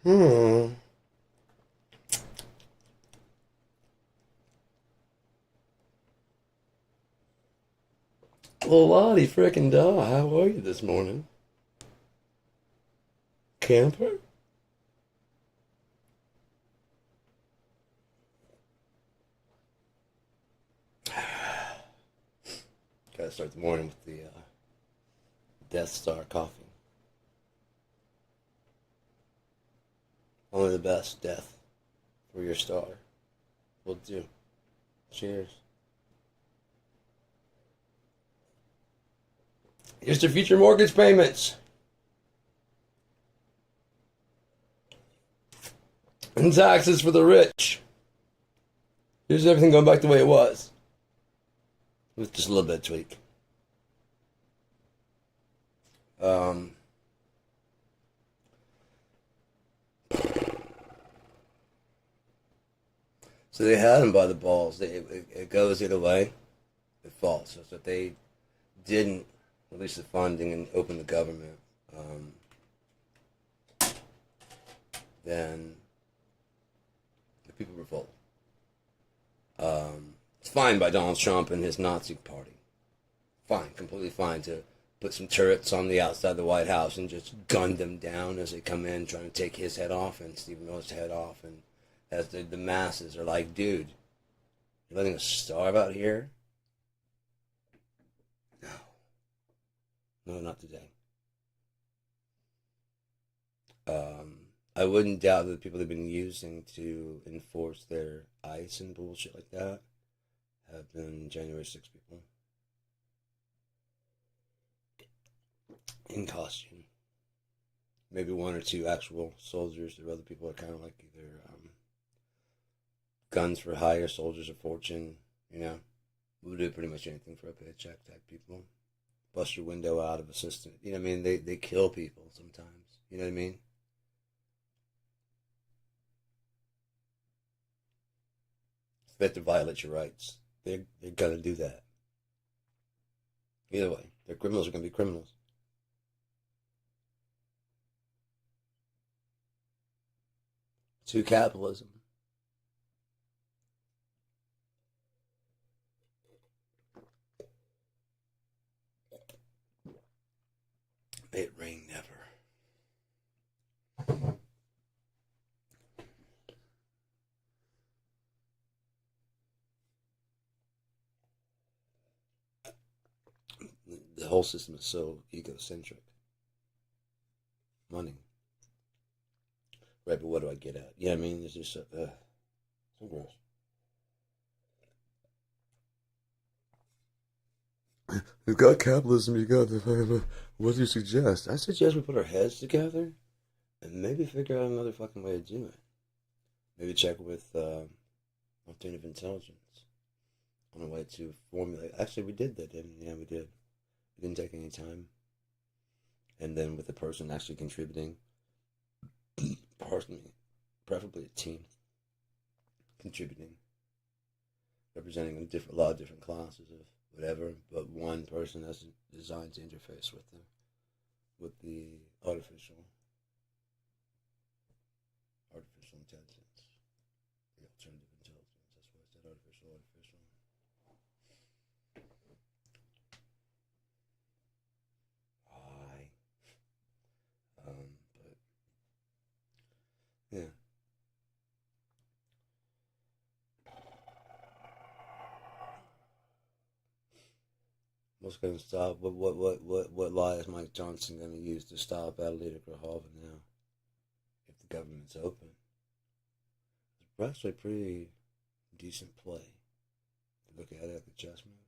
Hmm. Well, Lottie frickin' da, how are you this morning? Camper? Gotta start the morning with the Death Star coffee. Only the best death for your star. Will do. Cheers. Here's to future mortgage payments and taxes for the rich. Here's everything going back the way it was, with just a little bit of tweak. Um, so they had him by the balls. It goes either way. It falls. So if they didn't release the funding and open the government, um, then the people revolt. It's fine by Donald Trump and his Nazi party. Fine, completely fine to put some turrets on the outside of the White House and just gun them down as they come in, trying to take his head off and Stephen Miller's head off. And as the masses are like, dude, you're letting us starve out here? No. No, not today. Um, I wouldn't doubt that the people they've been using to enforce their ICE and bullshit like that have been January 6 people in costume. Maybe one or two actual soldiers. The other people are kind of like either guns for hire, soldiers of fortune. You know, we'll do pretty much anything for a paycheck type people. Bust your window out of assistant. You know what I mean? They kill people sometimes. You know what I mean? If they have to violate your rights, they're gonna do that. Either way, their criminals are gonna be criminals. To capitalism. May it rain never. The whole system is so egocentric. Money. Right, but what do I get at? Yeah, I mean, it's just so gross. We've got capitalism, you got the. What do you suggest? I suggest we put our heads together and maybe figure out another fucking way to do it. Maybe check with alternative intelligence on a way to formulate. Actually, we did that, didn't we? Yeah, we did. It didn't take any time. And then with the person actually contributing, pardon me, preferably a team contributing, representing a lot of different classes of whatever, but one person that's designed to interface with the artificial intelligence, the alternative intelligence. That's why I said artificial. Hi. But yeah. What's going to stop? What lie is Mike Johnson going to use to stop Adelita Grahalva now? If the government's open, it's actually pretty decent play. If you look at it at the chess move,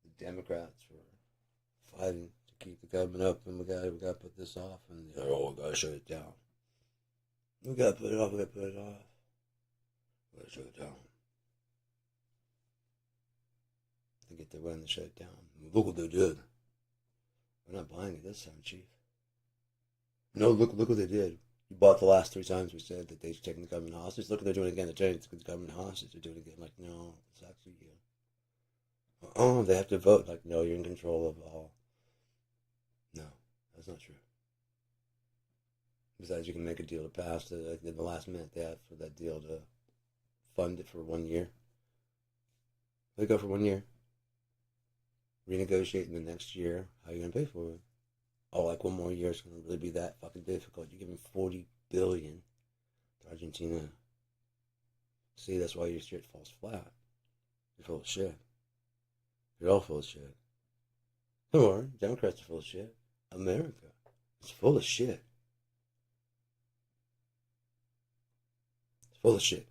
the Democrats were fighting to keep the government open. We got to put this off, and we got to shut it down. We got to put it off. We got to put it off. We got to shut it down. They get their way and shut it down. Look what they did. We're not buying it this time, Chief. No, look what they did. You bought the last 3 times we said that they're taking the government hostage. Look what they're doing again. They're taking the government hostage. They're doing it again. Like, no, it's actually you. Oh, they have to vote. Like, no, you're in control of all. No, that's not true. Besides, you can make a deal to pass like in the last minute they have for that deal to fund it for 1 year. They go for 1 year. Renegotiate in the next year. How are you gonna pay for it? Oh, like 1 more year is gonna really be that fucking difficult. You're giving 40 billion to Argentina. See, that's why your shit falls flat. You're full of shit. You're all full of shit. Or Democrats are full of shit. America is full of shit. It's full of shit.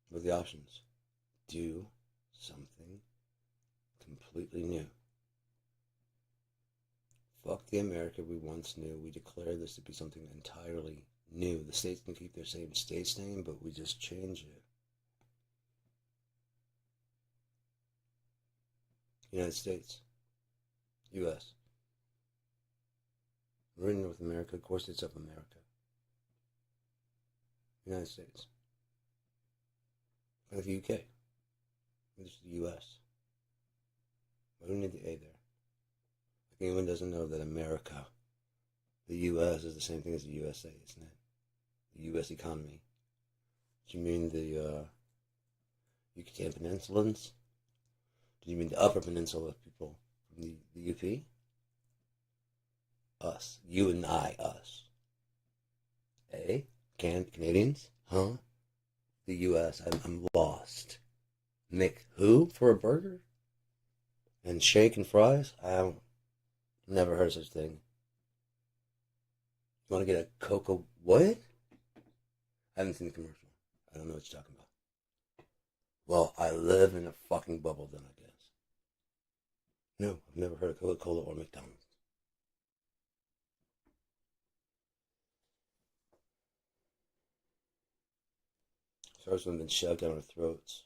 What are the options? Do something completely new. Fuck the America we once knew. We declare this to be something entirely new. The states can keep their same state's name, but we just change it. United States. U.S. We're in North America. Of course it's of America. United States. Like the UK. It's the U.S. Why do we need the A there? Like anyone doesn't know that America, the U.S. is the same thing as the USA, isn't it? The U.S. economy. Do you mean the Yucatan Peninsulans? Do you mean the Upper Peninsula people from the UP? Us. You and I, us. Eh? Canadians? Huh? The U.S. I'm lost. Nick, who for a burger? And shake and fries? I never heard of such thing. You want to get a Cocoa what? I haven't seen the commercial. I don't know what you're talking about. Well, I live in a fucking bubble then, I guess. No, I've never heard of Coca-Cola or McDonald's. Starts been shoved down our throats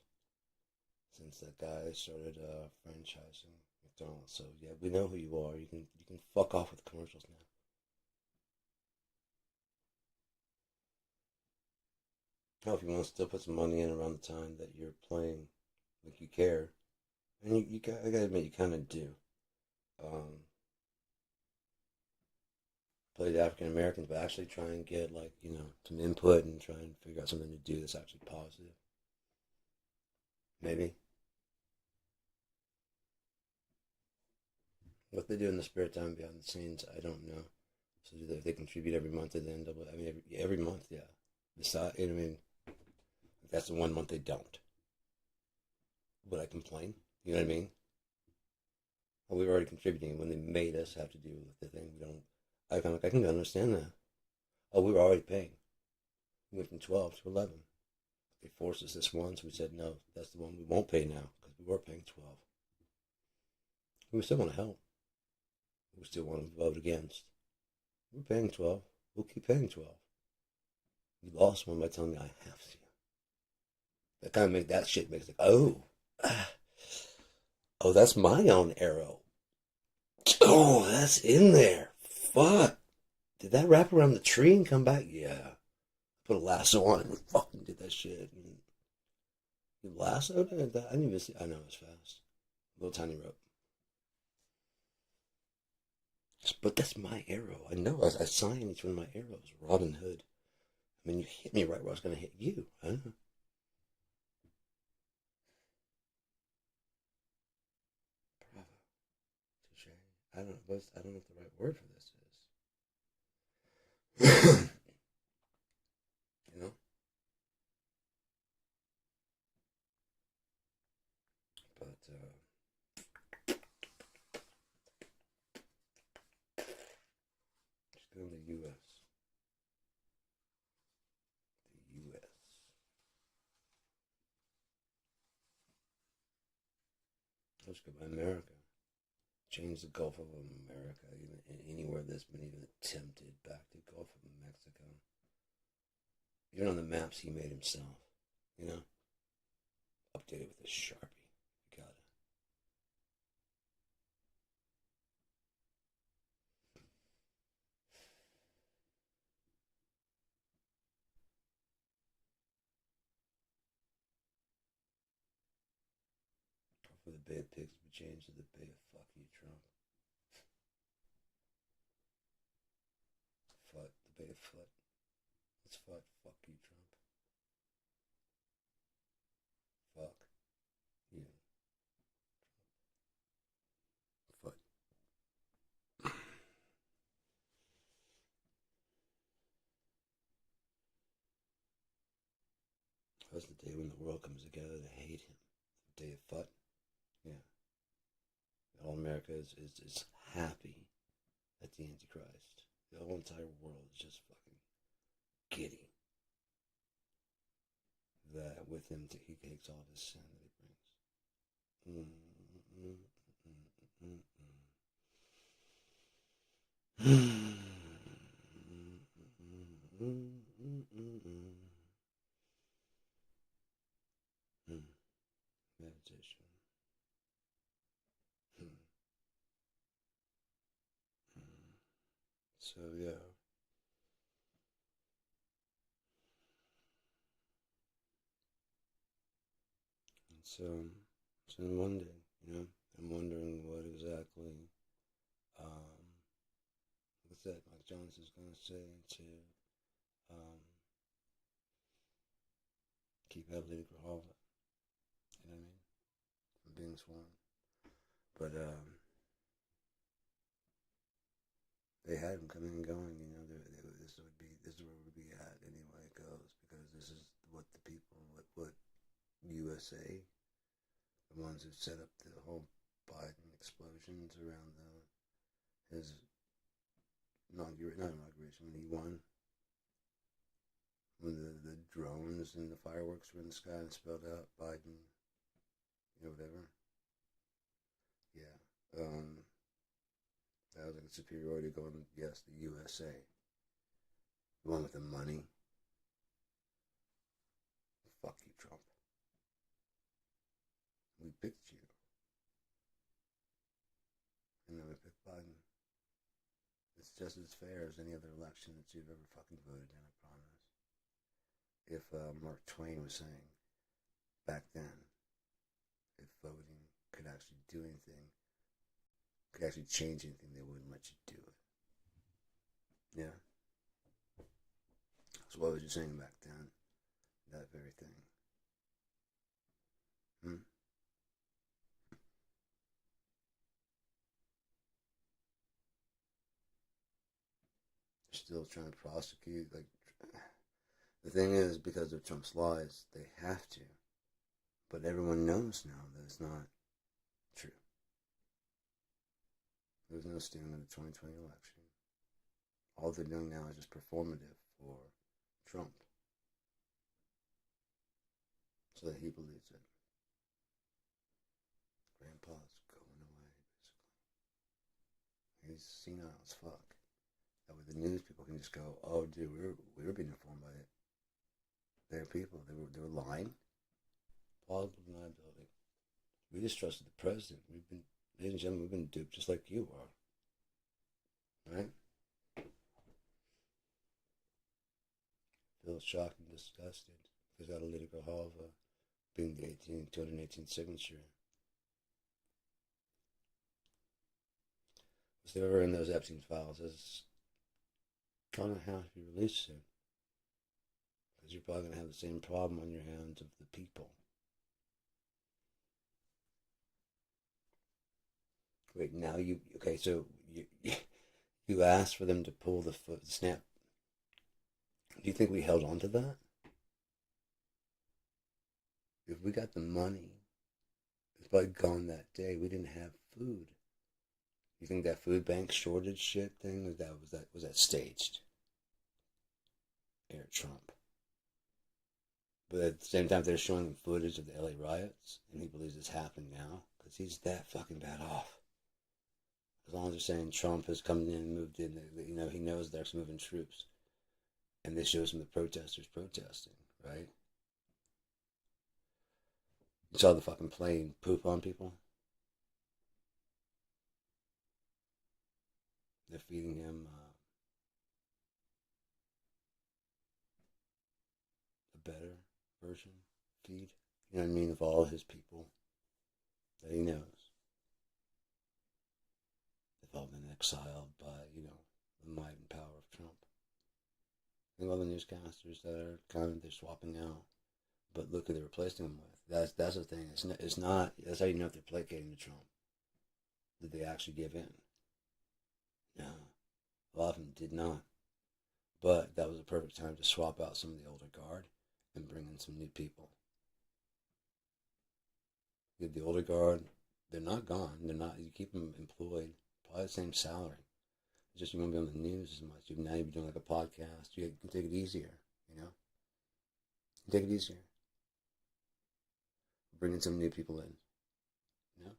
since that guy started franchising McDonald's. So yeah, we know who you are. You can fuck off with commercials now. Oh, if you want to still put some money in around the time that you're playing, like you care, and I gotta admit you kind of do. Um, Play the African Americans, but actually try and get like some input and try and figure out something to do that's actually positive. Maybe what they do in the spare time behind the scenes, I don't know. So do they contribute every month at the end of it? I mean, every month, yeah. Besides, I mean, that's the 1 month they don't. Would I complain? You know what I mean? Well, we were already contributing when they made us have to do the thing. We don't. I can understand that. Oh, we were already paying. We went from 12 to 11. They forced us this once. We said no. That's the one we won't pay now because we were paying 12. We still want to help. We still want to vote against. We're paying 12. We'll keep paying 12. You lost one by telling me I have to. That kind of makes that shit makes like, oh, oh, that's my own arrow. Oh, that's in there. Fuck. Did that wrap around the tree and come back? Yeah. Put a lasso on it and fucking did that shit. And you lassoed it? I didn't even see. I know it was fast. Little tiny rope. But that's my arrow. I know. I signed each one of my arrows. Robin Hood. I mean, you hit me right where I was going to hit you. Huh? Bravo. Touche. I don't know what the right word for this is. You know? But, just go to the U.S. The U.S. Let's go by America. Change the Gulf of America, anywhere that's been even attempted back to Gulf of Mexico. Even on the maps he made himself, update it with a Sharpie. You got it. For the Bay of Pigs to be changed to the Bay of Fuck You, Trump. barefoot. It's fuck. Fuck you, Trump. Fuck you, foot. That's the day when the world comes together to hate him. The day of foot. Yeah. All America is happy at the Antichrist. The whole entire world is just fucking giddy that with him he takes all this sin that he brings. Meditation. So yeah. So I'm wondering, I'm wondering what exactly, what's that Mike Johnson's going to say to keep Evelyn Grahava, you know what I mean, from being sworn. But they had him coming and going, this is where we'd be at anyway it goes, because this is what the people, what USA, the ones who set up the whole Biden explosions around his not inauguration, when he won, when the drones and the fireworks were in the sky and spelled out Biden, whatever. Yeah. That was like a superiority going, yes, the USA. The one with the money. Fuck you, Trump. We picked you. And then we picked Biden. It's just as fair as any other election that you've ever fucking voted in, I promise. If Mark Twain was saying back then, if voting could actually do anything, could actually change anything, they wouldn't let you do it. Yeah. So what was you saying back then? That very thing. Still trying to prosecute. Like, the thing is, because of Trump's lies, they have to. But everyone knows now that it's not true. There's no stealing in the 2020 election. All they're doing now is just performative for Trump, so that he believes it. Grandpa's going away, basically. He's senile as fuck. That way the news people can just go, oh, dude, we were being informed by it. Their people, they were lying. Plausible deniability. We just trusted the president. Ladies and gentlemen, we've been duped just like you are. Right? Feel shocked and disgusted because out of Lady Grahava being the 218th signature. Was they were in those Epstein files? It's going to have to be released soon. Because you're probably going to have the same problem on your hands of the people. Wait, now okay, so you asked for them to pull the snap. Do you think we held on to that? If we got the money, it's probably gone that day. We didn't have food. You think that food bank shortage shit thing was that staged? Air Trump. But at the same time, they're showing him footage of the LA riots, and he believes it's happening now because he's that fucking bad off. As long as they're saying Trump has come in and moved in, he knows they're moving troops, and this shows him the protesters protesting, right? You saw the fucking plane poop on people. They're feeding him a better version feed. You know what I mean? Of all his people that he knows. They've all been exiled by, the might and power of Trump. Think of all the newscasters that are they're swapping out. But look who they're replacing them with. That's the thing. It's not. That's how you know if they're placating to Trump. Did they actually give in? No, a lot of them did not. But that was a perfect time to swap out some of the older guard and bring in some new people. The older guard, they're not gone. They're not. You keep them employed, probably the same salary. It's just you won't be on the news as much. Now you're doing like a podcast. You can take it easier. You know, take it easier. Bringing some new people in. You know,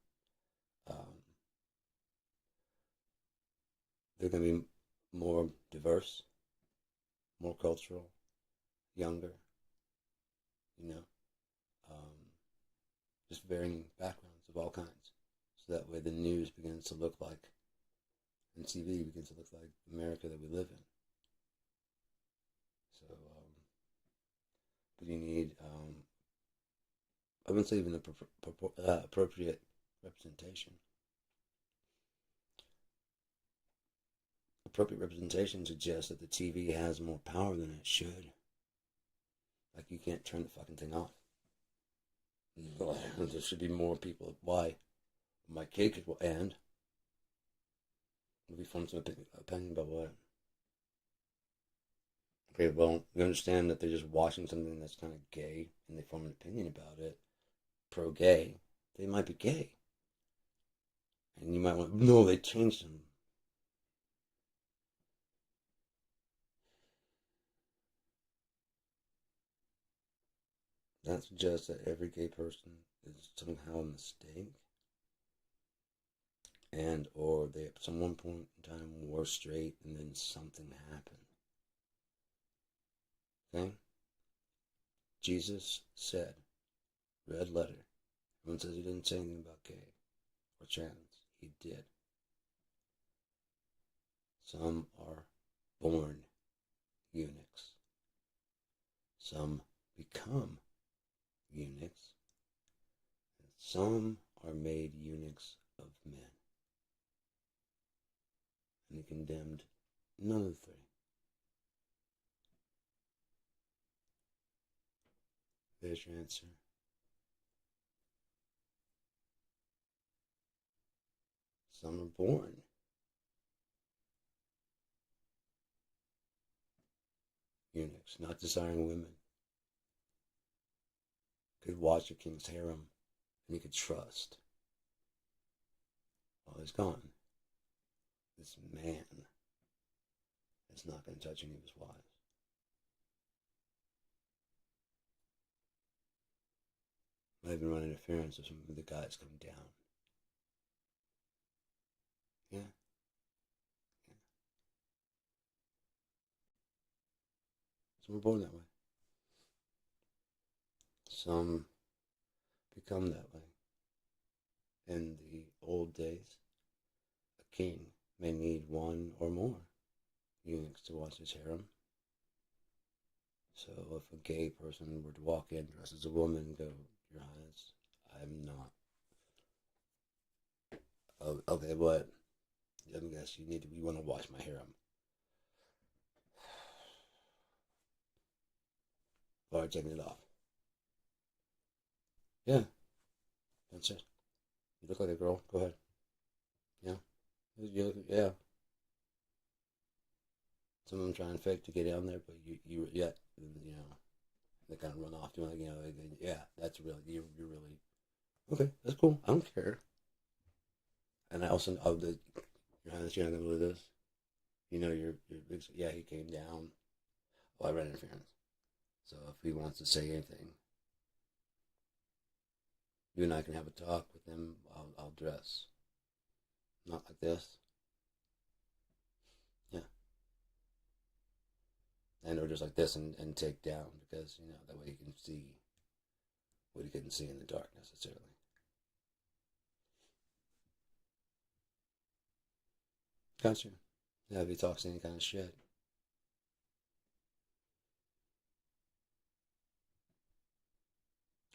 they're going to be more diverse, more cultural, younger. You know, um, just varying backgrounds of all kinds. So that way the news begins to look like, and TV begins to look like America that we live in. So, but you need, I wouldn't say even appropriate representation. Appropriate representation suggests that the TV has more power than it should. Like, you can't turn the fucking thing off. There should be more people. Why? My kid could end. We form some opinion about what? Okay, well, you understand that they're just watching something that's kind of gay, and they form an opinion about it, pro-gay. They might be gay. And you might want, no, they changed them. That suggests that every gay person is somehow a mistake, and or they at some one point in time were straight and then something happened. Okay? Jesus said, red letter. Everyone says he didn't say anything about gay or trans. He did. Some are born eunuchs. Some become eunuchs. And some are made eunuchs of men. And he condemned none of the three. There's your answer. Some are born eunuchs, not desiring women. Could watch a king's harem and he could trust. Well, he's gone. This man is not going to touch any of his wives. Might even run interference with some of the guys coming down. Yeah. Some are born that way. Some become that way. In the old days, a king may need one or more eunuchs to watch his harem. So if a gay person were to walk in dressed as a woman and go, Your Highness, I'm not. Oh, okay, what? I guess you want to watch my harem. Alright, taking it off. Yeah, that's it. You look like a girl. Go ahead. Yeah. Some of them try and fake to get down there, but they kind of run off doing yeah, that's really, you're really, okay, that's cool. I don't care. And I also, Your Highness, you're not going to believe this. Yeah, he came down. Well, I ran interference. So if he wants to say anything, you and I can have a talk with him. I'll dress. Not like this. Yeah. And or just like this and take down because, that way you can see what he couldn't see in the dark necessarily. Gotcha. Yeah, if he talks any kind of shit.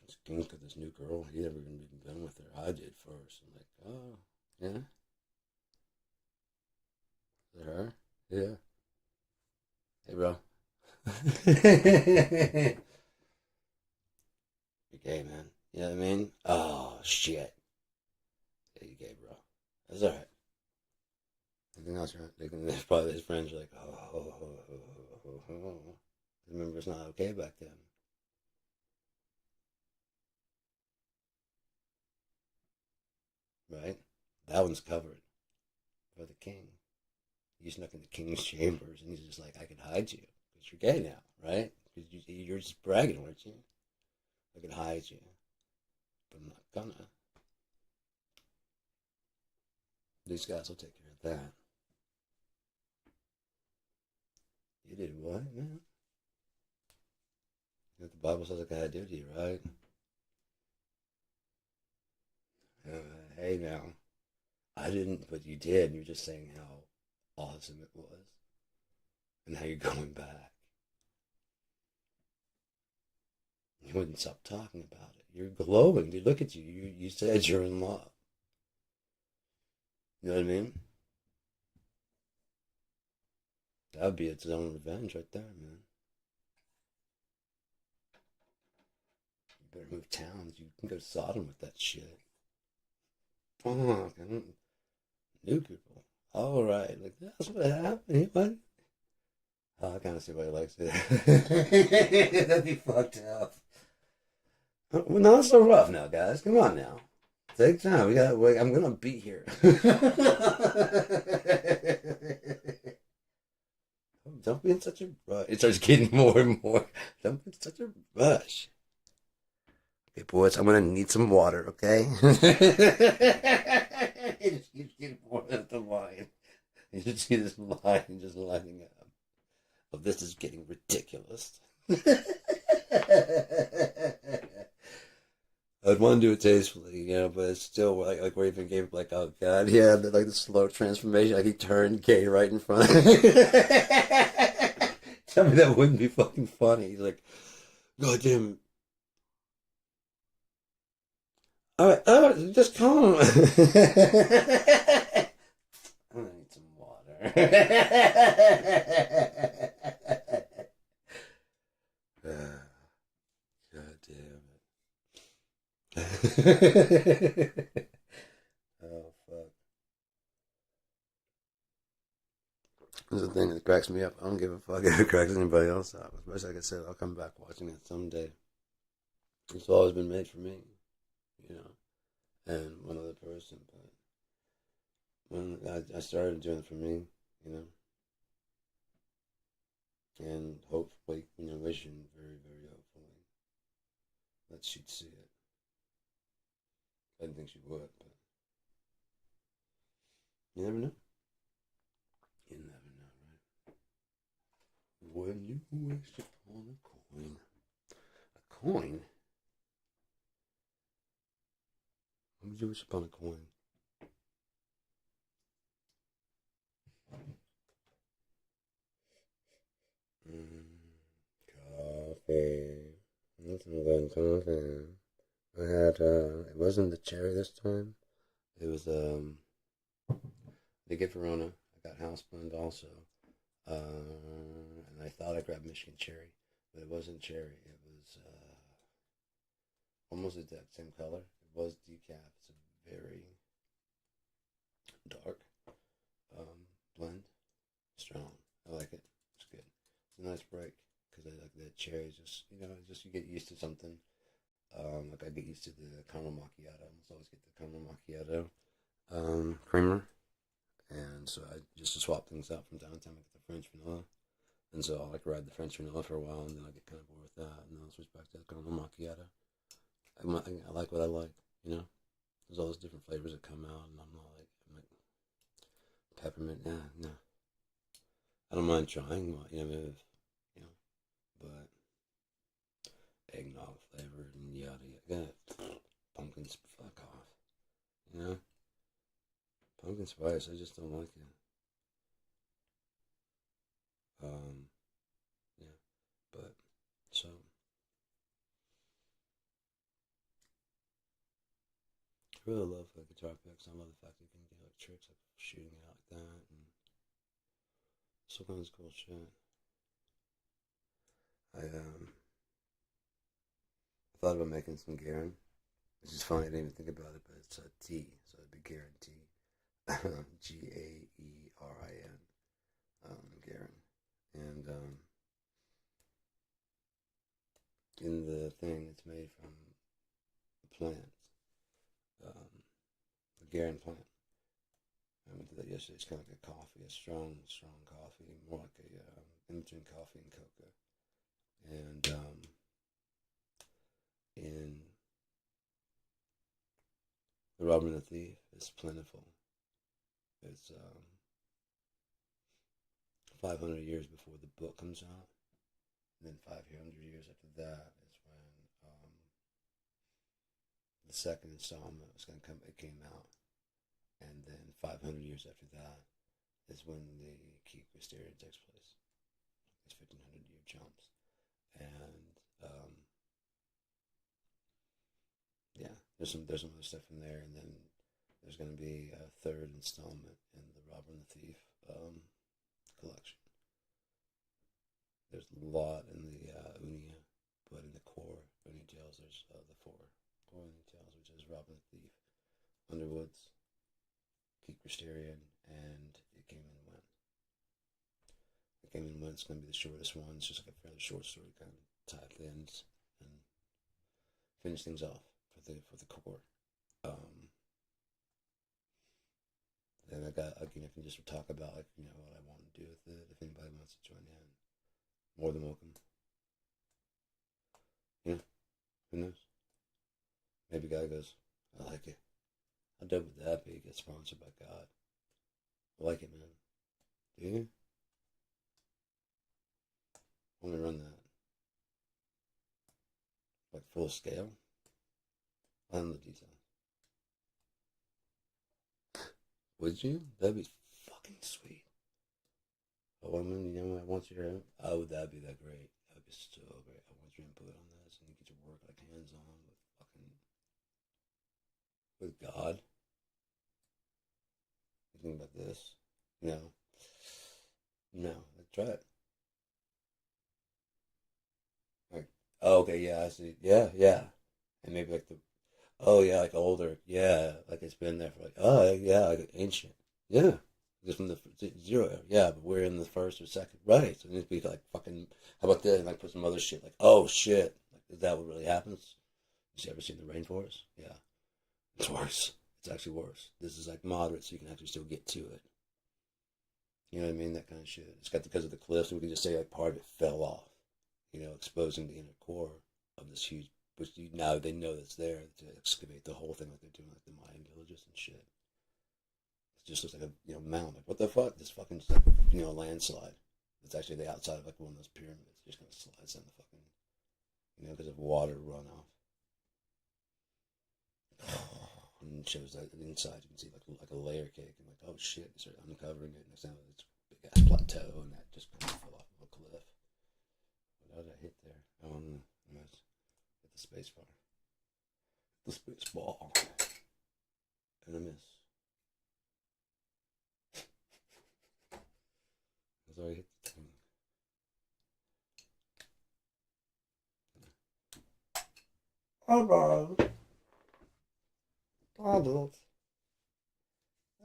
This king's got this new girl. He never even been with her. I did first. I'm like, oh, yeah? Is it her? Yeah. Hey, bro. You're gay, man. You know what I mean? Oh, shit. Yeah, you're gay, bro. That's alright. Anything else, right? Probably his friends are like, oh. Remember, it's not okay back then. Right? That one's covered for the king. You snuck into king's chambers, and he's just like, I can hide you because you're gay now, right? Because you're just bragging, weren't you? I can hide you, but I'm not gonna. These guys will take care of that. You did what, man? You know what the Bible says I gotta do to you, right? Hey, now, I didn't, but you did. You're just saying how awesome it was and how you're going back. You wouldn't stop talking about it. You're glowing, dude. Look at you. You said you're in love. You know what I mean? That would be its own revenge right there, man. You better move towns. You can go to Sodom with that shit. Oh, new people. All right, like that's what happened. What? Oh, I kind of see why he likes it. That'd be fucked up. Well, not so rough now, guys. Come on now. Take time. We got. Wait, I'm gonna be here. Don't be in such a rush. It starts getting more and more. Don't be in such a rush. Okay, boys, I'm gonna need some water. Okay. It just keeps getting more of the line. You just see this line just lining up. Oh, this is getting ridiculous. I'd want to do it tastefully, but it's still like where even gave like, oh god, yeah, the slow transformation. Like he turned Kay right in front of me. Tell me that wouldn't be fucking funny. He's like, God damn. All right, just calm. I'm gonna need some water. God damn it. Oh fuck. This is the thing that cracks me up. I don't give a fuck if it cracks anybody else up. Especially like I said, I'll come back watching it someday. It's always been made for me, you know, and one other person. But when I started doing it for me, you know, and hopefully, wishing very, very hopefully that she'd see it. I didn't think she would, but you never know. You never know, right? When you wish upon a coin. A coin? When you wish upon a coin? Coffee. That's some good coffee. I had, it wasn't the cherry this time. It was, they get Verona. I got house blend also. And I thought I grabbed Michigan cherry, but it wasn't cherry. It was, almost the exact same color. It was decaf. It's a very dark, blend. Strong. I like it. It's good. It's a nice break because I like the cherries. Just just you get used to something. Like I get used to the caramel macchiato. I almost always get the caramel macchiato creamer, and so I just to swap things out from time to time. I get the French vanilla, and so I'll like ride the French vanilla for a while, and then I get kind of bored with that, and then I'll switch back to the caramel macchiato. I like what I like, you know. There's all those different flavors that come out, and I'm like peppermint. Nah, nah. I don't mind trying, you know, but eggnog flavored and yada yada. Pumpkin, fuck off. You know, pumpkin spice. I just don't like it. Um, yeah, but so I really love guitar picks. I love the fact that you can do like tricks like shooting it out like that and some kind of cool shit. I thought about making some Garen, which is funny. I didn't even think about it, but it's a T, so it'd be guarantee. Gaerin, Garen, and in the thing, it's made from a plant, the Garen plant. I went to that yesterday. It's kind of like a coffee, a strong coffee, more like a in between coffee and cocoa. And in The Robber and the Thief, it's plentiful. It's 500 years before the book comes out, and then 500 years after that is when the second installment was going to come. It came out, and then 500 years after that is when the Key Crysterion takes place. It's 1500-year jumps, and yeah, there's some other stuff in there, and then there's going to be a third installment in the Robber and the Thief collection. There's a lot in the Unia, but in the core Unia Tales, there's the four core Unia Tales, which is Robber and the Thief, Underwoods, Key Crysterion, and It Came and Went. It Came and Went's going to be the shortest one. It's just like a fairly short story, kind of tie up the ends and finish things off for the core. Then I can just talk about what I want to do with it. If anybody wants to join in, more than welcome. Yeah, who knows? Maybe a guy goes, I like it. How dope would that be? Get sponsored by God. I like it, man. Do you? I want to run that. Like full scale? I don't know the details. Would you? That'd be fucking sweet. A woman, I want you to. Oh, would that be that great? That'd be so great. I want your input on this, and you get to work like hands on with God. You think about this? No. Let's try it. Like, oh, okay, yeah, I see. Yeah, and maybe like oh yeah, like older, yeah, like it's been there for oh yeah, like ancient, yeah, just from the zero era, yeah, but we're in the first or second, right? So it needs to be like fucking. How about that? And like put some other shit, like oh shit, like is that what really happens? You ever seen the rainforest? Yeah, it's worse. It's actually worse. This is like moderate, so you can actually still get to it. You know what I mean? That kind of shit. It's got because of the cliffs, and we can just say like part of it fell off. Exposing the inner core of this huge. Which now they know that's there to excavate the whole thing like they're doing like the Mayan villages and shit. It just looks like a mound. Like what the fuck? This fucking just like landslide. It's actually the outside of like one of those pyramids. It just kind of slides down the fucking because of water runoff. And it shows that the inside you can see like a layer cake and like oh shit, you start uncovering it and it's down this big ass plateau and that just kind of fell off of a cliff. What did I hit there? Oh no, the space bar. The space ball. And I miss. Because I hit the thing. Hello. Adult.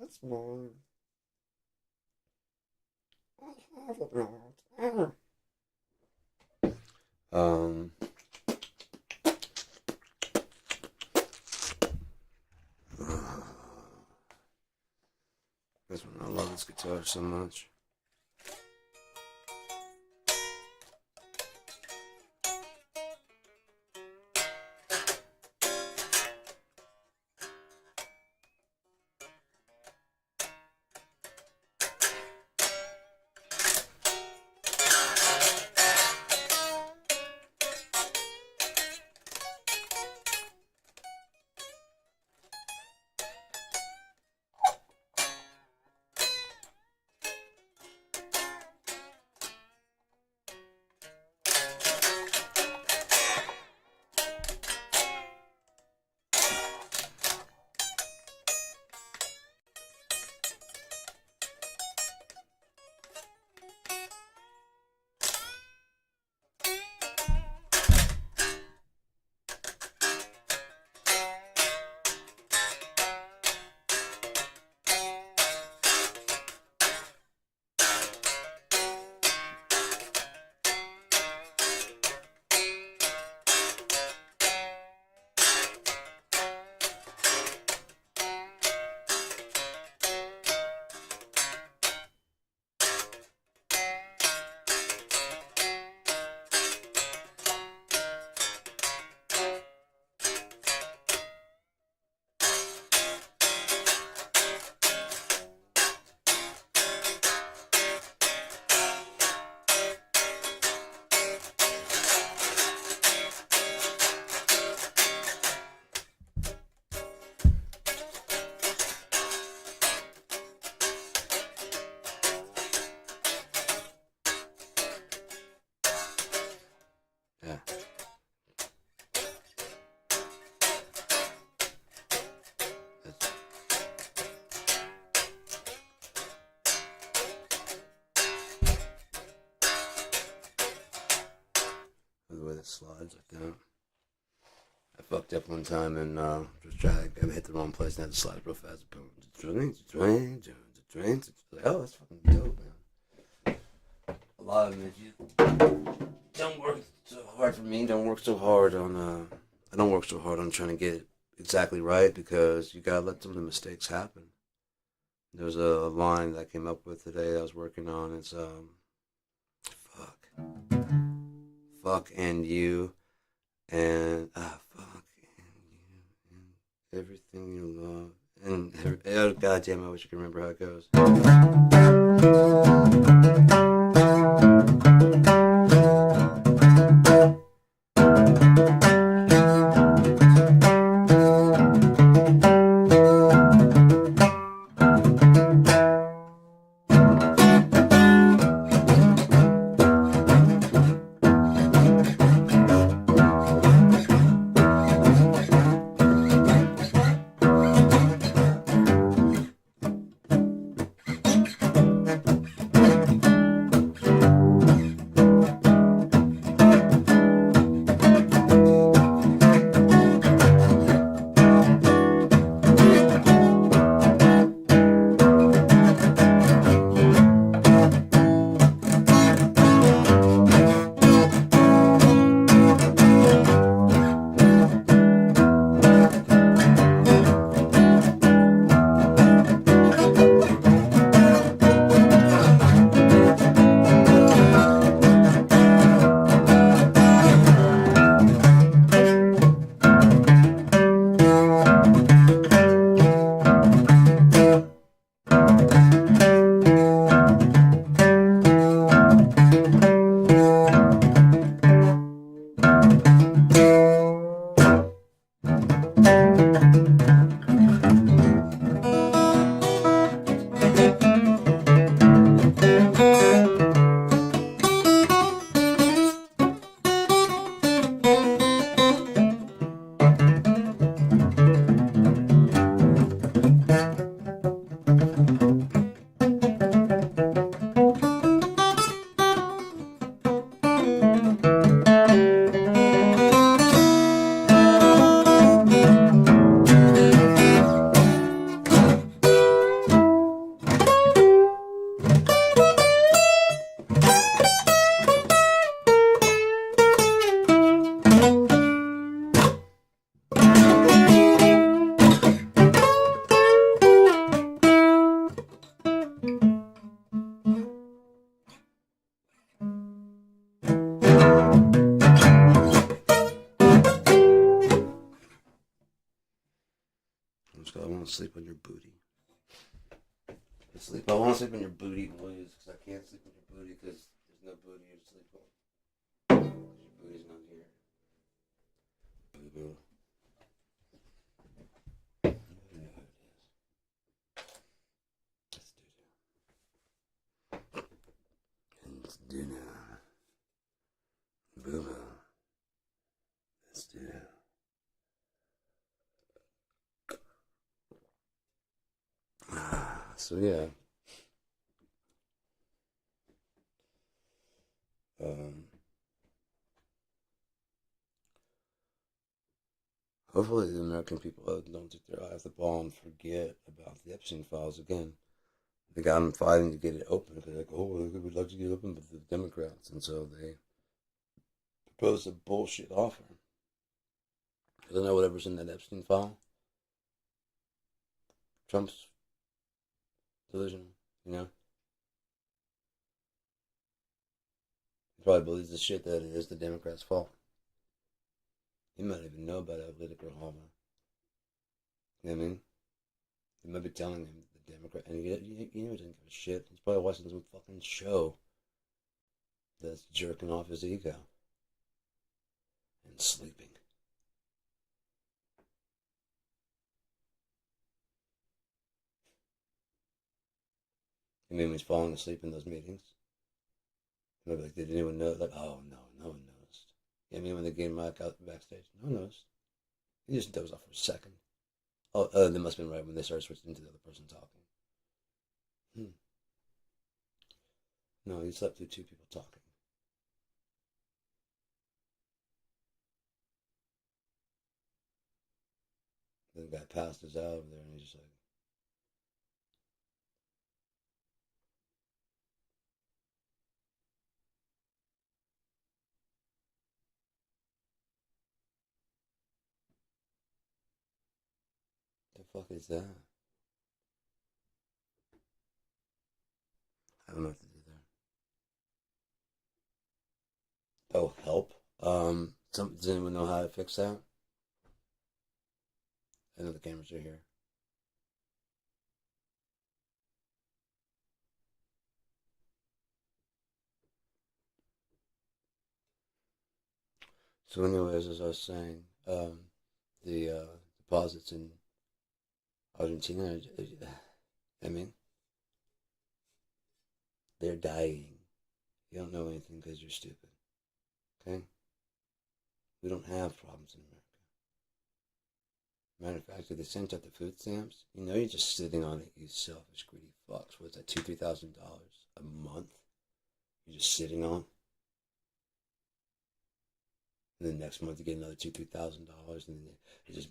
That's mine. I have it not. This one, I love this guitar so much. with the way it slides like that. I fucked up one time and just tried. I hit the wrong place and had to slide real fast. Boom. Oh, that's fucking dope, man. A lot of it. Don't work so hard for me. Don't work so hard on. I don't work so hard on trying to get it exactly right because you gotta let some of the mistakes happen. There's a line that I came up with today that I was working on. It's fuck and you and fuck and you and everything you love and oh goddamn, I wish I could remember how it goes. I want to sleep on your booty. I want to sleep on your booty blues because I can't sleep on your booty because there's no booty here to sleep on. Your booty's not here. Boo boo. You know how it is. It's dinner. Boo boo. Let's do that. So yeah, hopefully the American people don't take their eye off the ball and forget about the Epstein files again. They got them fighting to get it open because they're like, oh, we'd love to get it open, but the Democrats, and so they proposed a bullshit offer. I don't know whatever's in that Epstein file. Trump's delusional, you know? He probably believes the shit that it is the Democrats' fault. He might even know about it, political Homer. You know what I mean? He might be telling him the Democrat, and he doesn't give a shit. He's probably watching some fucking show that's jerking off his ego and sleeping. You mean when he's falling asleep in those meetings? Maybe like, did anyone know? Like, oh no, no one noticed. You know what I mean when they get him out backstage? No one noticed. He just dozed off for a second. Oh, that must have been right when they started switching to the other person talking. No, he slept through two people talking. passes out over there, and he's just like, "The fuck is that?" I don't know what to do there. Oh, help. Does anyone know how to fix that? I know the cameras are here. So, anyways, as I was saying, the deposits in Argentina, I mean, they're dying. You don't know anything because you're stupid. Okay? We don't have problems in America. Matter of fact, if they sent out the food stamps, you know you're just sitting on it, you selfish, greedy fucks. What's that, $2,000-$3,000 a month? You're just sitting on. And then next month you get another $2,000-$3,000, and then you just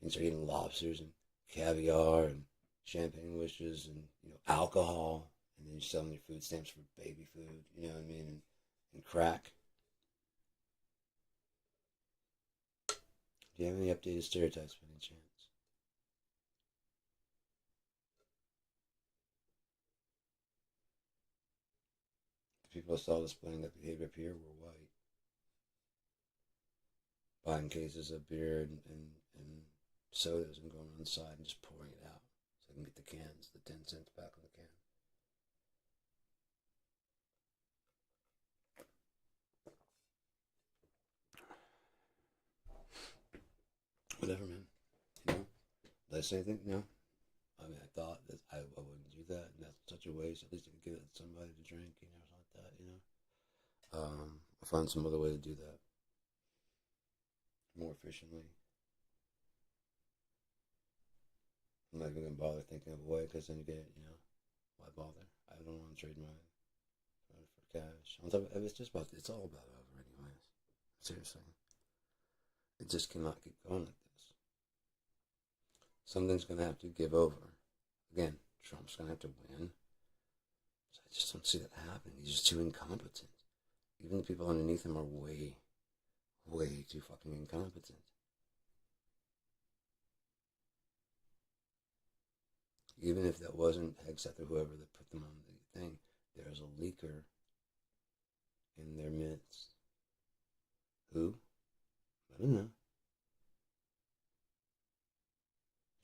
start eating lobsters and caviar and champagne wishes and alcohol, and then you're selling your food stamps for baby food. You know what I mean? And crack. Do you have any updated stereotypes by any chance? The people I saw displaying that behavior up here were white, buying cases of beer and sodas and going inside and just pouring it out so I can get the cans, the 10 cents back on the can. Whatever, man. Did I say anything? No. I mean, I thought that I wouldn't do that, and that's such a waste. At least I could give it to somebody to drink, something like that. I'll find some other way to do that more efficiently. I'm not even gonna bother thinking of a way because then you get, why bother? I don't want to trade my for cash. On top of it's just about it's all about over, anyways. Seriously, it just cannot keep going like this. Something's gonna have to give over. Again, Trump's gonna have to win. So I just don't see that happening. He's just too incompetent. Even the people underneath him are way, way too fucking incompetent. Even if that wasn't Hegseth or whoever that put them on the thing, there's a leaker in their midst. Who? I don't know.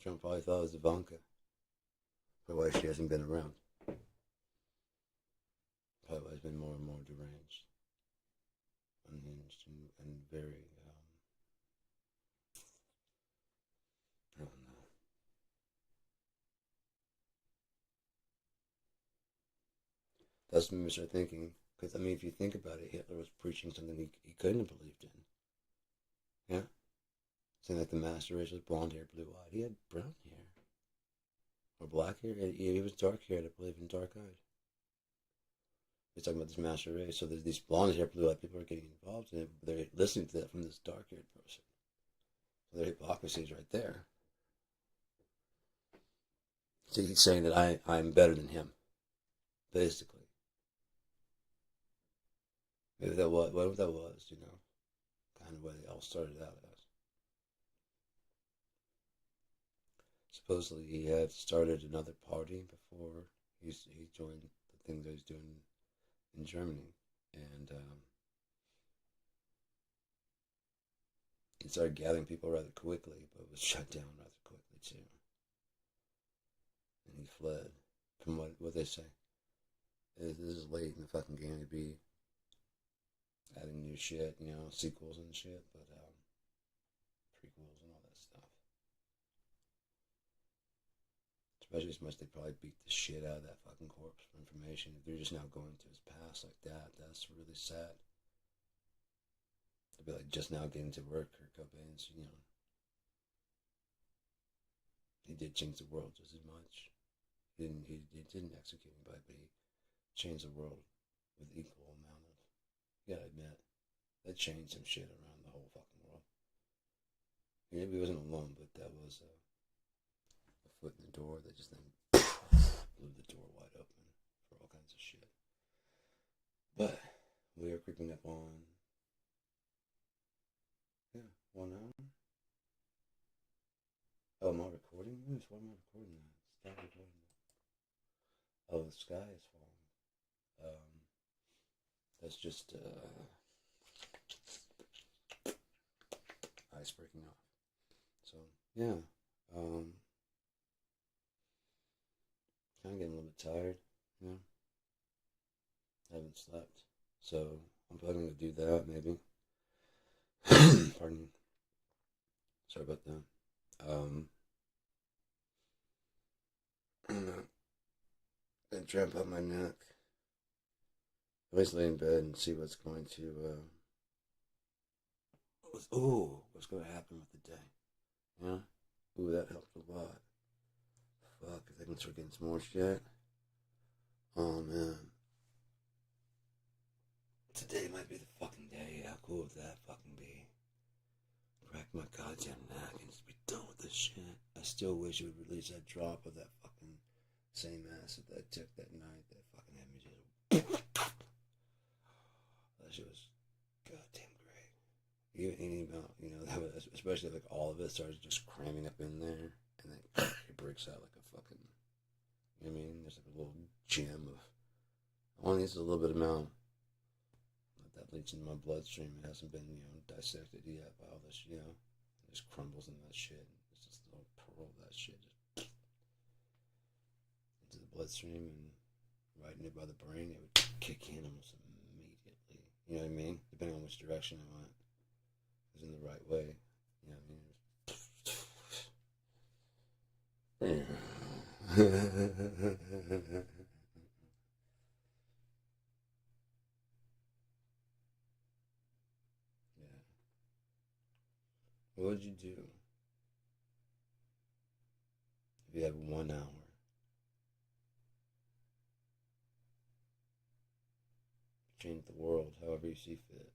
Trump probably thought it was Ivanka. Otherwise, she hasn't been around. Probably has been more and more deranged, unhinged, and very, I don't know. That's when we start thinking, because, if you think about it, Hitler was preaching something he couldn't have believed in. Yeah? Saying like the master race was blonde hair, blue eyed. He had brown hair. Or black hair. He was dark haired, I believe, and dark eyed. He's talking about this master race. So there's these blonde hair, blue eyed people are getting involved in it. They're listening to that from this dark haired person. So their hypocrisy is right there. So he's saying that I'm better than him, basically. Maybe that was, whatever that was, kind of what it all started out as. Supposedly he had started another party before he joined the thing that he's doing in Germany, and he started gathering people rather quickly, but was shut down rather quickly too. And he fled from what they say. This is late in the fucking game to be adding new shit, sequels and shit, but prequels and all that stuff. Especially as much they probably beat the shit out of that fucking corpse for information. If they're just now going to his past like that, that's really sad. It'd be like just now getting to work, Kurt Cobain's, he did change the world just as much. He didn't execute anybody, but he changed the world with equal amount of, you gotta admit, that changed some shit around the whole fucking world. Maybe he wasn't alone, but that was foot in the door that just then blew the door wide open for all kinds of shit. But we are creeping up on 1 hour. Oh, am I recording this? Why am I recording that? Stop recording that. Oh, the sky is falling. That's just ice breaking off. So yeah, kind of getting a little bit tired. You know, haven't slept, so I'm planning to do that maybe. Pardon me. Sorry about that. And tramp up my neck. At least lay in bed and see what's going to what's going to happen with the day. Yeah? Ooh, that helped a lot. Fuck, if I can start getting some more shit. Oh, man. Today might be the fucking day. How cool would that fucking be? Crack my goddamn neck and just be done with this shit. I still wish it would release that drop of that fucking same acid that I took that night. That fucking had me just... That shit was goddamn great. Even about, that was, especially like all of it started just cramming up in there, and then it breaks out like a fucking, you know what I mean? There's like a little gem of, only needs a little bit amount. Let that leach into my bloodstream. It hasn't been, dissected yet by all this, it just crumbles in that shit. It's just a little pearl of that shit just into the bloodstream, and right nearby the brain, it would kick in almost immediately. You know what I mean? Depending on which direction I went. It was in the right way. You know what I mean? Yeah. What would you do if you had 1 hour? Change the world however you see fit.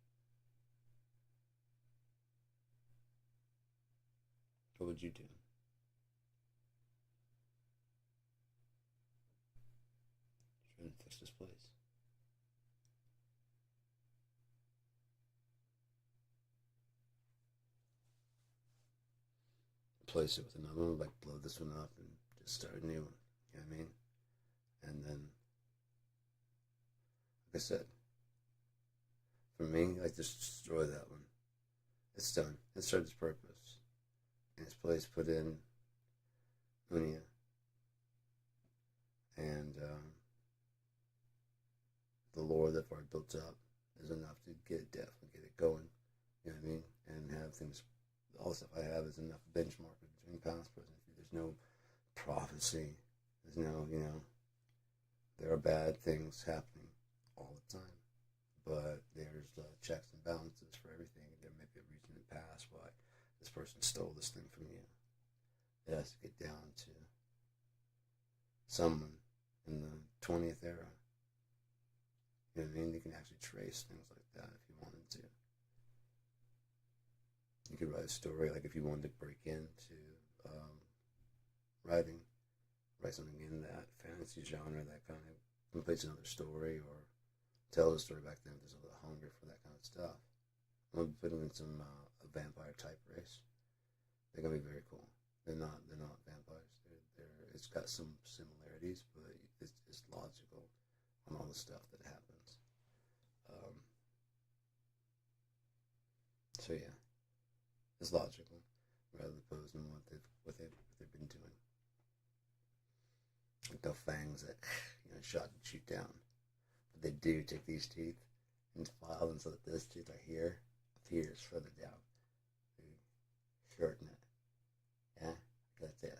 What would you do? Trying to fix this place. Replace it with another one, like blow this one up and just start a new one. You know what I mean? And then, like I said, for me, like just destroy that one. It's done. It served its purpose. In its place, put in Unia. And the lore that I've built up is enough to get it definitely get it going. You know what I mean? And have things, all the stuff I have is enough benchmark between past, present. There's no prophecy. There's no, there are bad things happening all the time. But there's checks and balances for everything. There may be a reason in the past why this person stole this thing from you. It has to get down to someone in the 20th era. You know what I mean? You can actually trace things like that if you wanted to. You could write a story, like if you wanted to break into writing, write something in that fantasy genre that kind of completes another story, or tell the story back then if there's a little hunger for that kind of stuff. I'm going to put them in some a vampire type race. They're going to be very cool. They're not vampires. It's got some similarities, but it's logical on all the stuff that happens. So yeah, it's logical rather opposed to what they've been doing. Like the fangs that shot and shoot down. But they do take these teeth and file them so that those teeth are here, up here is further down. They shorten it. Yeah, that's it.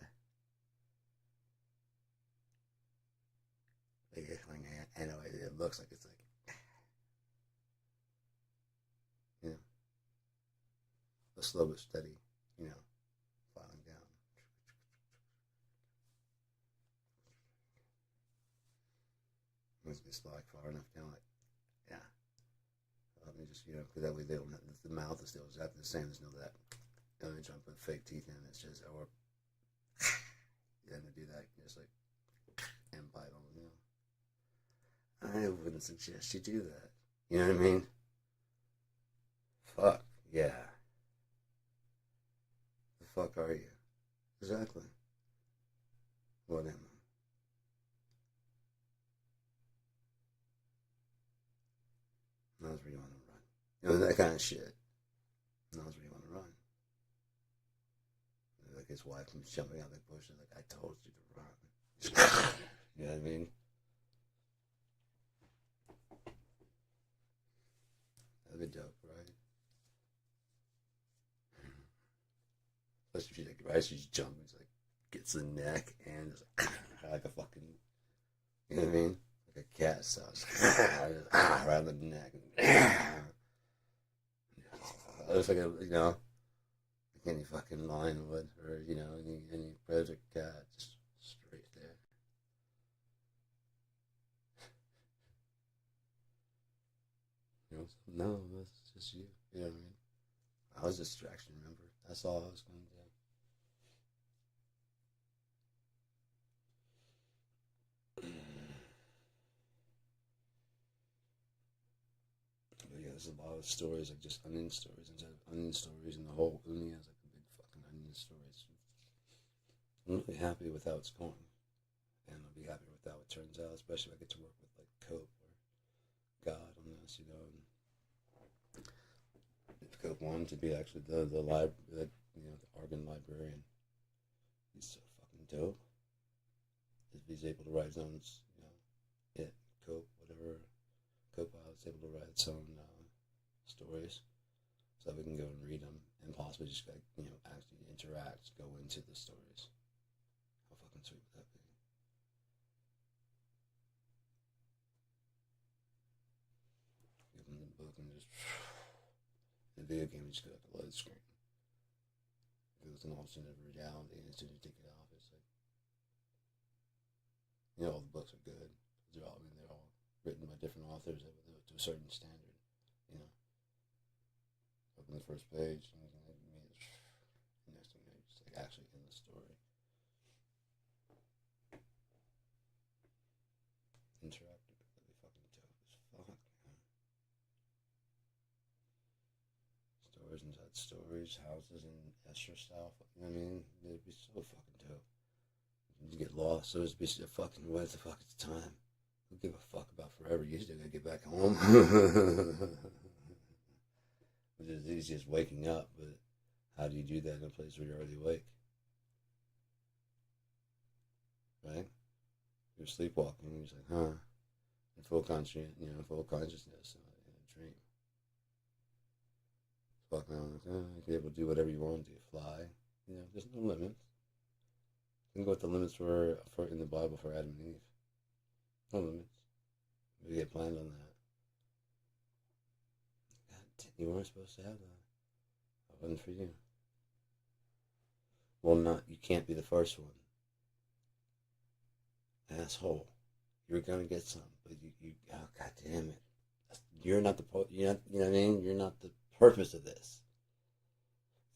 I know it looks like it's like, a slow but steady, filing down. Once it gets like far enough down, like, yeah. Let me just, because that way they don't have, the mouth is still exactly the same. There's no that. Trying to put fake teeth in. It's just, or you're gonna do that, just like and bite on them. I wouldn't suggest you do that. You know what I mean? Fuck yeah. The fuck are you? Exactly. What am I? Knows where you want to run. You know, that kind of shit. Knows where you want to run. Like his wife comes jumping out the bushes, like, I told you to run. You know what I mean? That'd be dope, right? Especially if she's like, right, she's jumping, it's like, gets the neck and it's like a fucking, you know what I mean? Like a cat sounds, around the neck. It's like a, you know, like any fucking lion would, or, you know, any predator cat, just straight there. You know, no, that's just you. You know what I mean? I was a distraction, remember? That's all I was going to do. But yeah, there's a lot of stories, like just onion stories, instead of onion stories, and the whole uni has like a big fucking onion stories. I'm really happy with how it's going, and I'll be happy with how it turns out, especially if I get to work with like Cope or God on this, you know. And if Cope wanted to be actually the you know, the Argon librarian, he's so fucking dope. If he's able to write his own, you know, Cope, whatever, Cope is able to write its own stories, so that we can go and read them and possibly just like, you know, actually interact, go into the stories. How fucking sweet would that be? Give them the book and just in the video game, you just go to the load screen. If it was an alternate reality, and as soon as you take it off, it's like, you know, all the books are good. They're all, I mean, they're all written by different authors to a certain standard, you know. Open the first page, and next thing you know, you're just like actually in the story. Interactive, that'd be fucking dope as fuck, man. Stories inside stories, houses in Escher style, you know what I mean? It'd be so fucking dope. You get lost, so it'd be fucking, what the fuck is the time? Who give a fuck about forever? You still gotta get back home. Which is as easy as waking up, but how do you do that in a place where you're already awake? Right? You're sleepwalking, you're just like, huh? In full consciousness, you know, full consciousness in a dream. Fucking around, like, you're able to do whatever you want to do, fly. You know, there's no limits. Think what the limits were for in the Bible for Adam and Eve. No limits. We get planned on that. God, you weren't supposed to have that. That wasn't for you. Well, not, you can't be the first one. Asshole. You're gonna get some, but you oh, god damn it. You're not the, you know what I mean? You're not the purpose of this.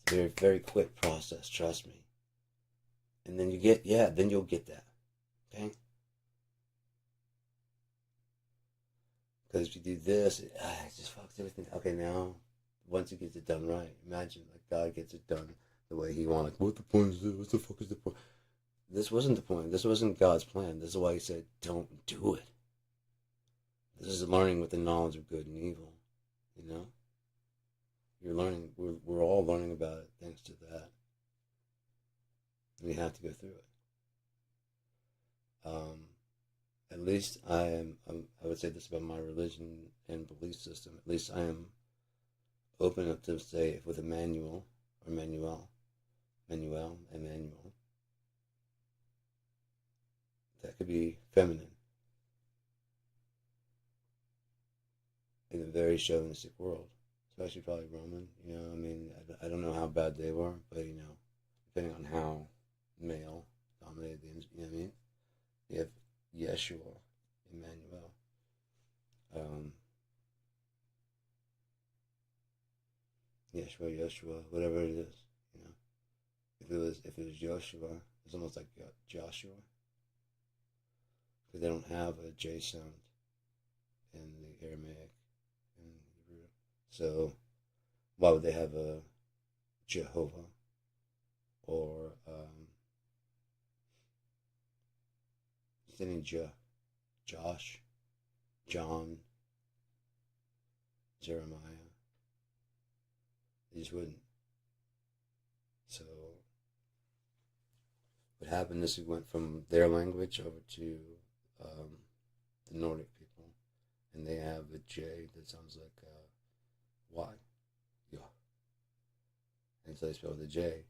It's a very, very quick process, trust me. And then then you'll get that. Okay? Because if you do this, it just fucks everything. Okay, now, once he gets it done right, imagine like God gets it done the way he wanted. What the point is this? What the fuck is the point? This wasn't the point. This wasn't God's plan. This is why he said, don't do it. This is learning with the knowledge of good and evil. You know? You're learning, we're all learning about it thanks to that. We have to go through it. At least I would say this about my religion and belief system. At least I am open enough to say with Emmanuel, that could be feminine in a very chauvinistic world, especially probably Roman. You know, I mean, I don't know how bad they were, but you know, depending on how male dominated the, you know what I mean? You have Yeshua, Emmanuel. Yeshua, whatever it is, you know. If it was Joshua, It's almost like Joshua, because they don't have a J sound in the Aramaic and Hebrew. So why would they have a Jehovah or any Josh, John, Jeremiah? They just wouldn't. So what happened is we went from their language over to the Nordic people, and they have a J that sounds like Y. Yeah. And so they spell the J.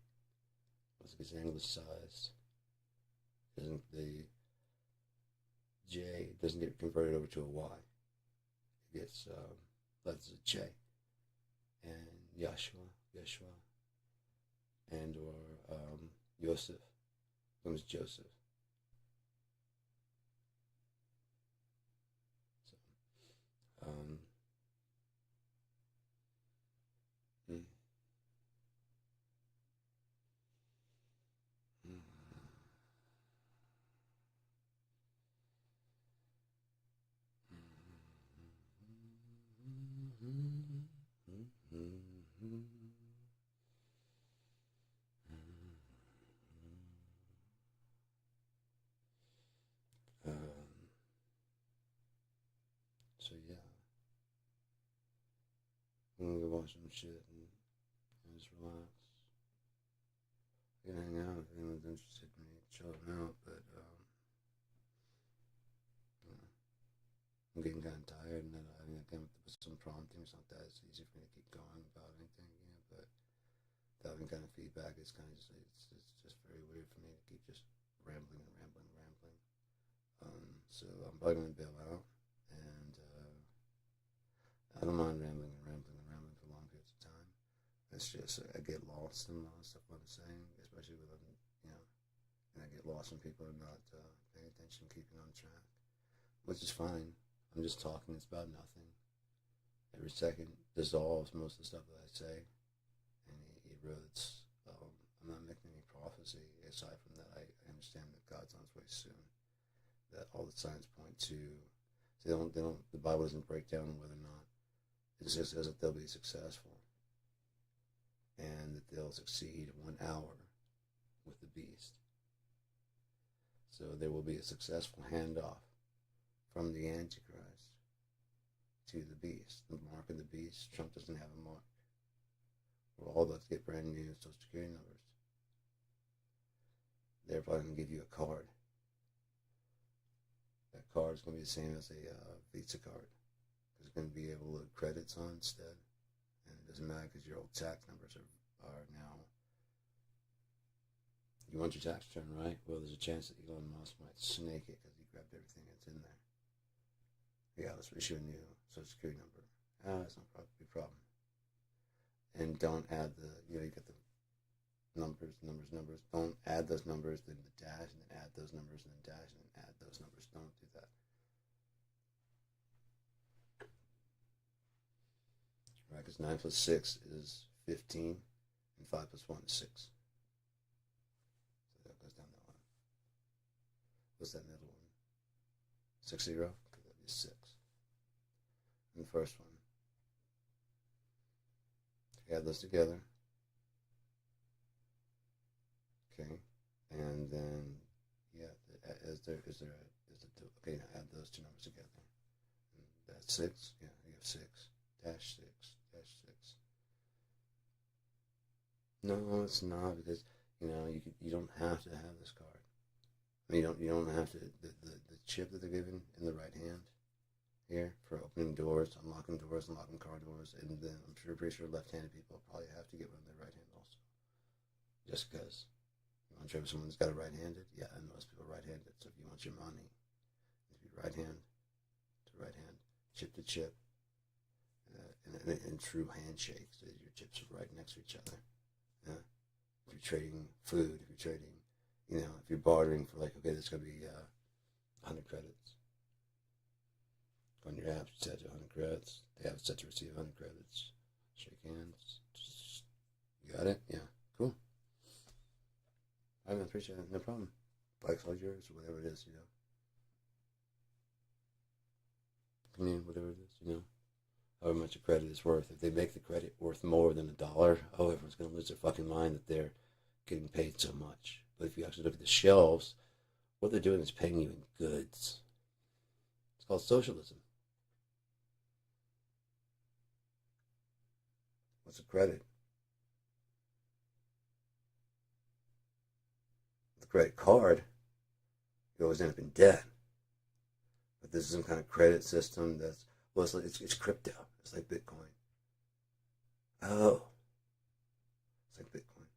Once it gets anglicized, the J doesn't get converted over to a Y. It gets that's a J. And Yeshua, and or Yosef becomes Joseph. So, mm, so yeah, I'm gonna go watch some shit and just relax. I can hang out if anyone's interested in me chilling out, but you know, I'm getting kind of tired, and I mean, I came up with some prompting. It's not that it's easy for me to keep going about anything, you know, but without any kind of feedback, it's kind of just it's just very weird for me to keep just rambling and rambling and rambling. So I'm probably gonna bail out, and I don't mind rambling and rambling and rambling for long periods of time. It's just I get lost in a lot of stuff what I'm saying, especially when I'm, you know, and I get lost when people are not paying attention, keeping on track, which is fine. I'm just talking. It's about nothing. Every second dissolves most of the stuff that I say, and he erodes. I'm not making any prophecy aside from that. I understand that God's on his way soon. That all the signs point to. They don't. The Bible doesn't break down whether or not. It just says that they'll be successful, and that they'll succeed 1 hour with the beast. So there will be a successful handoff from the Antichrist to the beast. The mark of the beast. Trump doesn't have a mark. We're all about to get brand new Social Security numbers. They're probably going to give you a card. That card is going to be the same as a Visa card. It's going to be able to load credits on instead. And it doesn't matter because your old tax numbers are now. You want your tax return, right? Well, there's a chance that Elon Musk might snake it because he grabbed everything that's in there. Yeah, let's issue a new Social Security number. That's not a big problem. And don't add you get the numbers. Don't add those numbers, then the dash, and then add those numbers, and then dash, and then add those numbers. Don't do that. Right, because 9 plus 6 is 15, and 5 plus 1 is 6. So that goes down that line. What's that middle one? 6 0? Okay, that'd be 6. And the first one. Add those together. Okay, and then okay, now add those two numbers together. And that's 6. Yeah, you have 6 dash 6 dash 6. No, it's not, because you don't have to have this card. I mean, you don't have to the chip that they're given in the right hand here for opening doors, unlocking car doors, and then I'm pretty sure left-handed people probably have to get one in their right hand also. Just because. You want to try with someone that's got a right-handed? Yeah, and most people are right-handed. So if you want your money, it be right hand to right hand, chip to chip, and true handshake, so that your chips are right next to each other. Yeah. If you're trading food, if you're trading, if you're bartering for okay, this is going to be 100 credits. On your app, set to 100 credits. The app set to receive 100 credits. Shake hands. You got it? Yeah. Cool. I appreciate it. No problem. Bike's all yours, or whatever it is, you know. I mean, whatever it is, you know. However much a credit is worth. If they make the credit worth more than $1, oh, everyone's going to lose their fucking mind that they're getting paid so much. But if you actually look at the shelves, what they're doing is paying you in goods. It's called socialism. What's a credit? With a credit card, you always end up in debt. But this is some kind of credit system that's, well, it's crypto. It's like Bitcoin. Oh, it's like Bitcoin.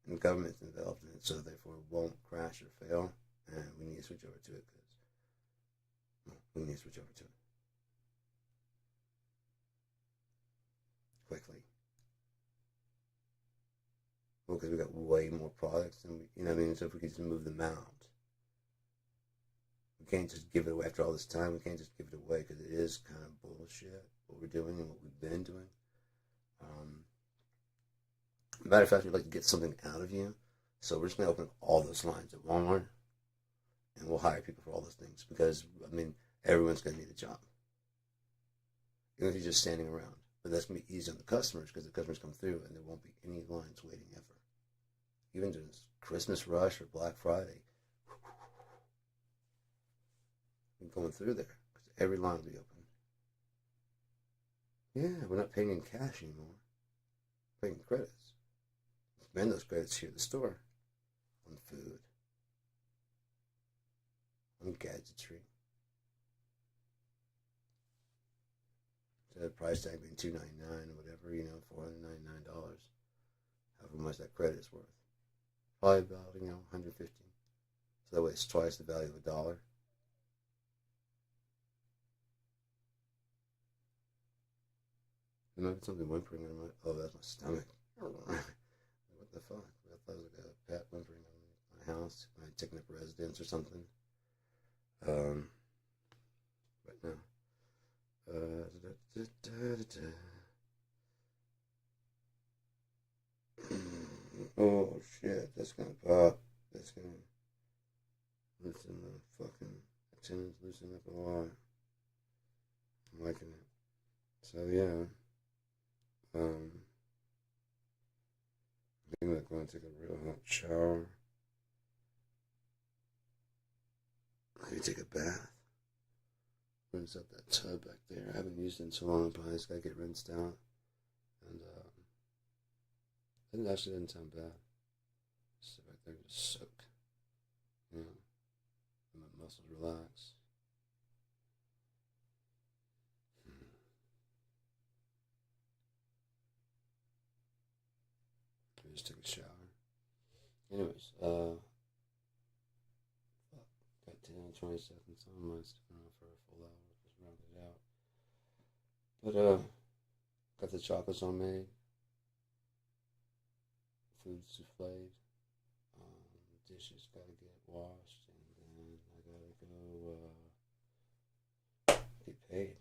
And the government's involved in it, so therefore it won't crash or fail. And we need to switch over to it we need to switch over to it quickly. Well, because we got way more products than we, you know what I mean? So if we could just move them out. We can't just give it away after all this time. We can't just give it away because it is kind of bullshit what we're doing and what we've been doing. Matter of fact, we'd like to get something out of you. So we're just going to open all those lines at Walmart. And we'll hire people for all those things. Because, I mean, everyone's going to need a job. Even if you're just standing around. But that's going to be easy on the customers because the customers come through and there won't be any lines waiting ever. Even during this Christmas rush or Black Friday. We're going through there. Because every line will be open. Yeah, we're not paying in cash anymore. We're paying credits. Spend those credits here at the store. On food. On gadgetry. So the price tag being $2.99 or whatever, you know, $499. However much that credit is worth. Probably about, you know, $150. So that way it's twice the value of $1. There might be something whimpering on my, oh, that's my stomach. What the fuck? I thought it was like a pet whimpering on my house. Am I taking up residence or something? But no. Oh shit, that's gonna pop. That's gonna loosen the fucking attendance, loosen up a lot. I'm liking it. So yeah. I think I'm going to take a real hot shower. Maybe take a bath. Rinse out that tub back there. I haven't used it in so long, but it's gotta get rinsed out. And it actually doesn't sound bad. Just sit back there and just soak. You know, and my muscles relax. Just take a shower. Anyways, got 10 and 20 seconds on mine, sticking around for a full hour, just round it out. But, got the chocolates all made. Food souffled. Dishes gotta get washed, and then I gotta go, get paid.